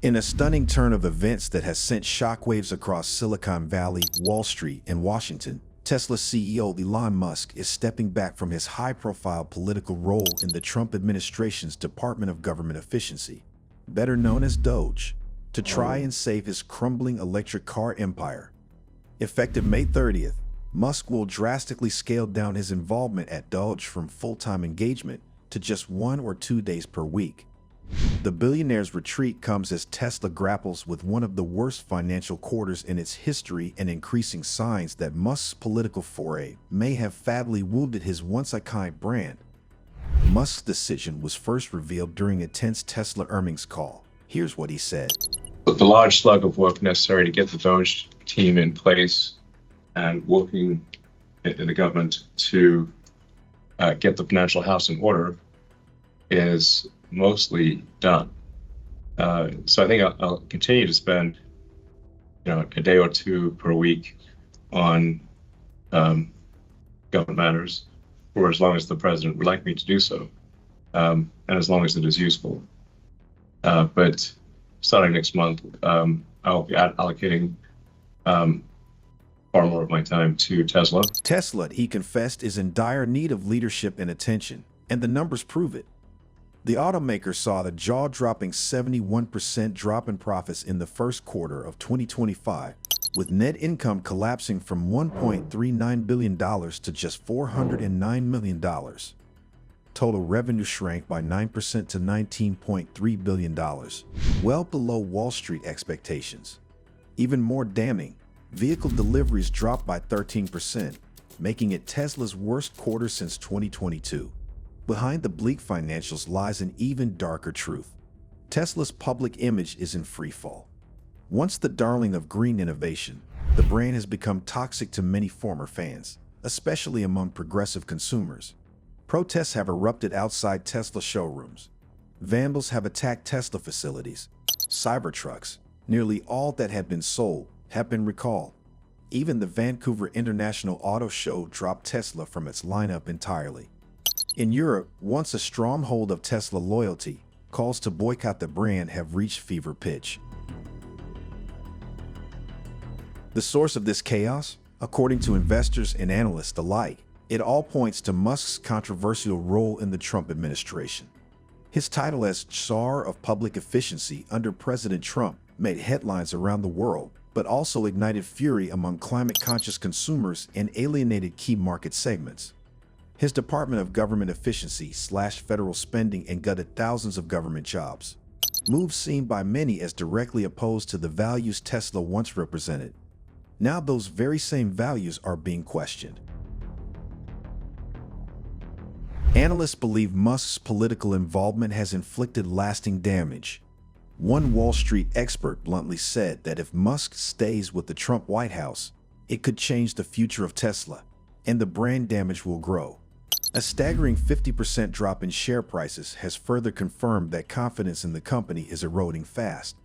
In a stunning turn of events that has sent shockwaves across Silicon Valley, Wall Street, and Washington, Tesla CEO Elon Musk is stepping back from his high-profile political role in the Trump administration's Department of Government Efficiency, better known as DOGE, to try and save his crumbling electric car empire. Effective May 30th, Musk will drastically scale down his involvement at DOGE from full-time engagement to just 1 or 2 days per week. The billionaire's retreat comes as Tesla grapples with one of the worst financial quarters in its history and increasing signs that Musk's political foray may have fatally wounded his once-iconic brand. Musk's decision was first revealed during a tense Tesla earnings call. Here's what he said. The large slug of work necessary to get the DOGE team in place and working in the government to get the financial house in order is mostly done. So I think I'll continue to spend, a day or two per week on government matters for as long as the president would like me to do so, and as long as it is useful. But starting next month, I'll be allocating far more of my time to Tesla. Tesla, he confessed, is in dire need of leadership and attention, and the numbers prove it. The automaker saw the jaw-dropping 71% drop in profits in the first quarter of 2025, with net income collapsing from $1.39 billion to just $409 million. Total revenue shrank by 9% to $19.3 billion, well below Wall Street expectations. Even more damning, vehicle deliveries dropped by 13%, making it Tesla's worst quarter since 2022. Behind the bleak financials lies an even darker truth. Tesla's public image is in freefall. Once the darling of green innovation, the brand has become toxic to many former fans, especially among progressive consumers. Protests have erupted outside Tesla showrooms. Vandals have attacked Tesla facilities. Cybertrucks, nearly all that had been sold, have been recalled. Even the Vancouver International Auto Show dropped Tesla from its lineup entirely. In Europe, once a stronghold of Tesla loyalty, calls to boycott the brand have reached fever pitch. The source of this chaos? According to investors and analysts alike, it all points to Musk's controversial role in the Trump administration. His title as Czar of Public Efficiency under President Trump made headlines around the world, but also ignited fury among climate-conscious consumers and alienated key market segments. His Department of Government Efficiency slashed federal spending and gutted thousands of government jobs, moves seen by many as directly opposed to the values Tesla once represented. Now those very same values are being questioned. Analysts believe Musk's political involvement has inflicted lasting damage. One Wall Street expert bluntly said that if Musk stays with the Trump White House, it could change the future of Tesla, and the brand damage will grow. A staggering 50% drop in share prices has further confirmed that confidence in the company is eroding fast.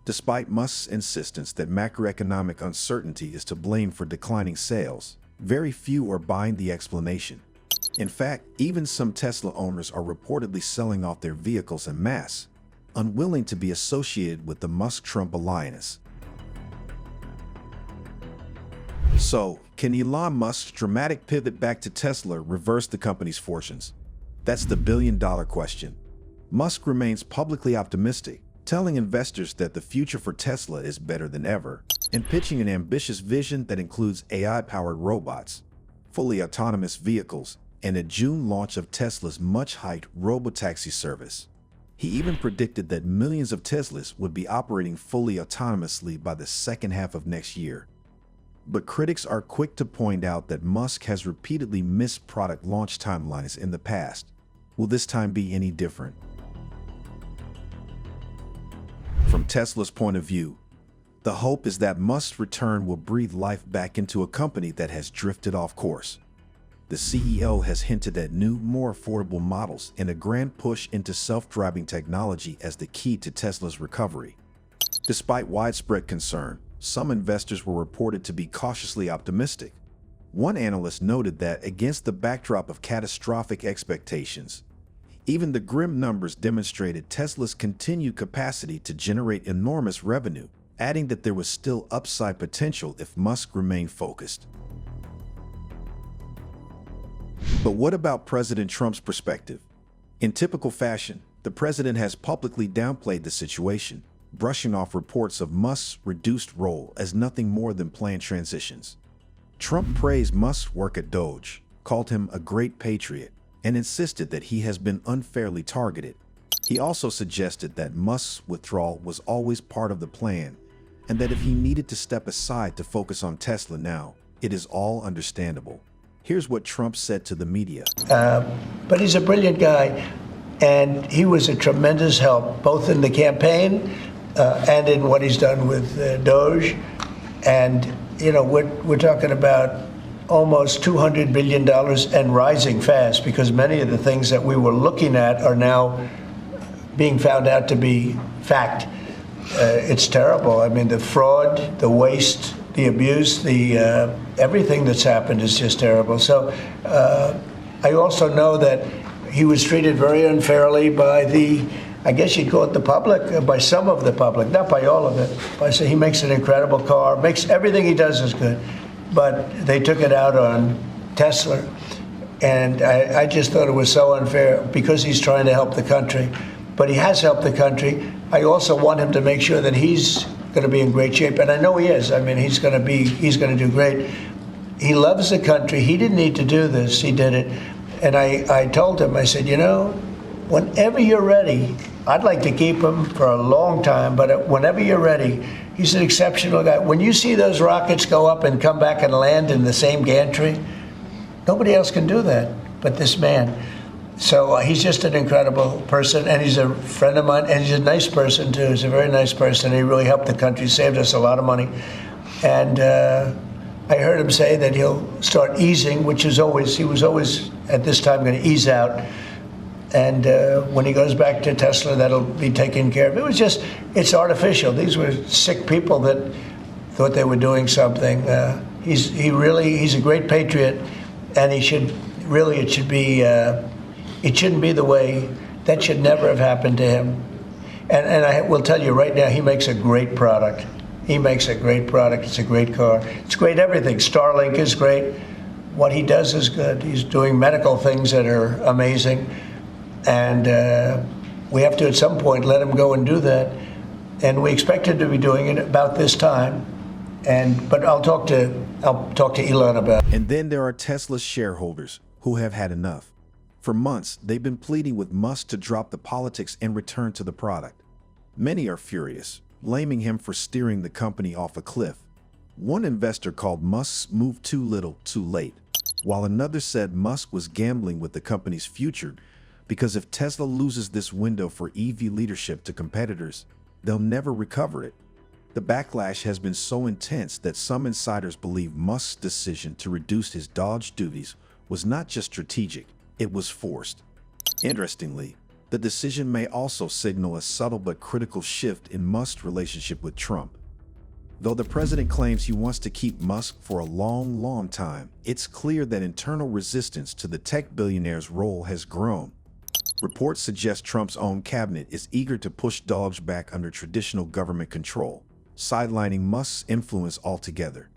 Despite Musk's insistence that macroeconomic uncertainty is to blame for declining sales, very few are buying the explanation. In fact, even some Tesla owners are reportedly selling off their vehicles en masse, unwilling to be associated with the Musk-Trump alliance. So, can Elon Musk's dramatic pivot back to Tesla reverse the company's fortunes? That's the billion-dollar question. Musk remains publicly optimistic, telling investors that the future for Tesla is better than ever, and pitching an ambitious vision that includes AI-powered robots, fully autonomous vehicles, and a June launch of Tesla's much-hyped robotaxi service. He even predicted that millions of Teslas would be operating fully autonomously by the second half of next year. But critics are quick to point out that Musk has repeatedly missed product launch timelines in the past. Will this time be any different? From Tesla's point of view, the hope is that Musk's return will breathe life back into a company that has drifted off course. The CEO has hinted at new, more affordable models and a grand push into self-driving technology as the key to Tesla's recovery. Despite widespread concern, some investors were reported to be cautiously optimistic. One analyst noted that against the backdrop of catastrophic expectations, Even the grim numbers demonstrated Tesla's continued capacity to generate enormous revenue, adding that there was still upside potential if Musk remained focused. But what about President Trump's perspective? In typical fashion, the president has publicly downplayed the situation, brushing off reports of Musk's reduced role as nothing more than planned transitions. Trump praised Musk's work at DOGE, called him a great patriot, and insisted that he has been unfairly targeted. He also suggested that Musk's withdrawal was always part of the plan, and that if he needed to step aside to focus on Tesla now, it is all understandable. Here's what Trump said to the media. But he's a brilliant guy, and he was a tremendous help, both in the campaign and in what he's done with DOGE. And, you know, we're talking about almost $200 billion and rising fast, because many of the things that we were looking at are now being found out to be fact. It's terrible. I mean, the fraud, the waste, the abuse, the everything that's happened is just terrible. So I also know that he was treated very unfairly by the, I guess you'd call it the public, by some of the public, not by all of it. I say he makes an incredible car, makes everything he does is good, but they took it out on Tesla. And I just thought it was so unfair because he's trying to help the country. But he has helped the country. I also want him to make sure that he's going to be in great shape, and I know he is. I mean, he's going to do great. He loves the country. He didn't need to do this. He did it. And I told him, I said, you know, whenever you're ready, I'd like to keep him for a long time, but whenever you're ready, he's an exceptional guy. When you see those rockets go up and come back and land in the same gantry, nobody else can do that but this man. So he's just an incredible person, and he's a friend of mine, and he's a nice person, too. He's a very nice person. He really helped the country, saved us a lot of money. And I heard him say that he'll start easing, which is always, he was always at this time going to ease out. And when he goes back to Tesla, that'll be taken care of. It was just, it's artificial. These were sick people that thought they were doing something. He's a great patriot, and he should, really, it shouldn't be the way, that should never have happened to him. And I will tell you right now, he makes a great product. He makes a great product. It's a great car. It's great everything. Starlink is great. What he does is good. He's doing medical things that are amazing. And we have to, at some point, let him go and do that. And we expect him to be doing it about this time. But I'll talk to Elon about it. And then there are Tesla's shareholders who have had enough. For months, they've been pleading with Musk to drop the politics and return to the product. Many are furious, blaming him for steering the company off a cliff. One investor called Musk's move too little, too late, while another said Musk was gambling with the company's future because if Tesla loses this window for EV leadership to competitors, they'll never recover it. The backlash has been so intense that some insiders believe Musk's decision to reduce his DOGE duties was not just strategic, it was forced. Interestingly, the decision may also signal a subtle but critical shift in Musk's relationship with Trump. Though the president claims he wants to keep Musk for a long, long time, it's clear that internal resistance to the tech billionaire's role has grown. Reports suggest Trump's own cabinet is eager to push DOGE back under traditional government control, sidelining Musk's influence altogether.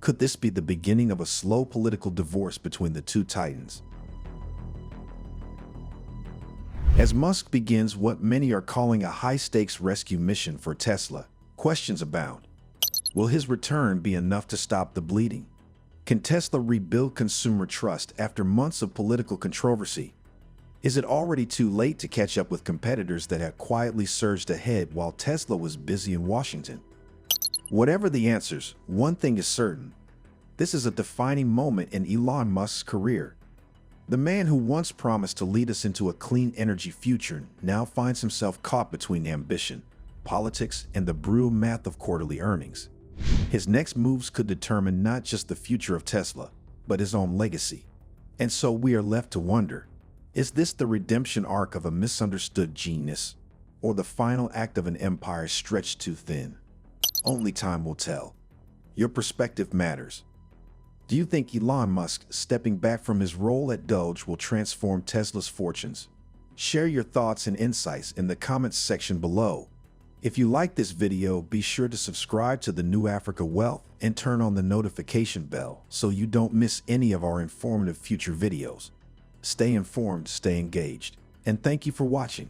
Could this be the beginning of a slow political divorce between the two titans? As Musk begins what many are calling a high-stakes rescue mission for Tesla, questions abound. Will his return be enough to stop the bleeding? Can Tesla rebuild consumer trust after months of political controversy? Is it already too late to catch up with competitors that have quietly surged ahead while Tesla was busy in Washington? Whatever the answers, one thing is certain. This is a defining moment in Elon Musk's career. The man who once promised to lead us into a clean energy future now finds himself caught between ambition, politics, and the brutal math of quarterly earnings. His next moves could determine not just the future of Tesla, but his own legacy. And so we are left to wonder, is this the redemption arc of a misunderstood genius, or the final act of an empire stretched too thin? Only time will tell. Your perspective matters. Do you think Elon Musk stepping back from his role at DOGE will transform Tesla's fortunes? Share your thoughts and insights in the comments section below. If you like this video, be sure to subscribe to the New Africa Wealth and turn on the notification bell so you don't miss any of our informative future videos. Stay informed, stay engaged, and thank you for watching.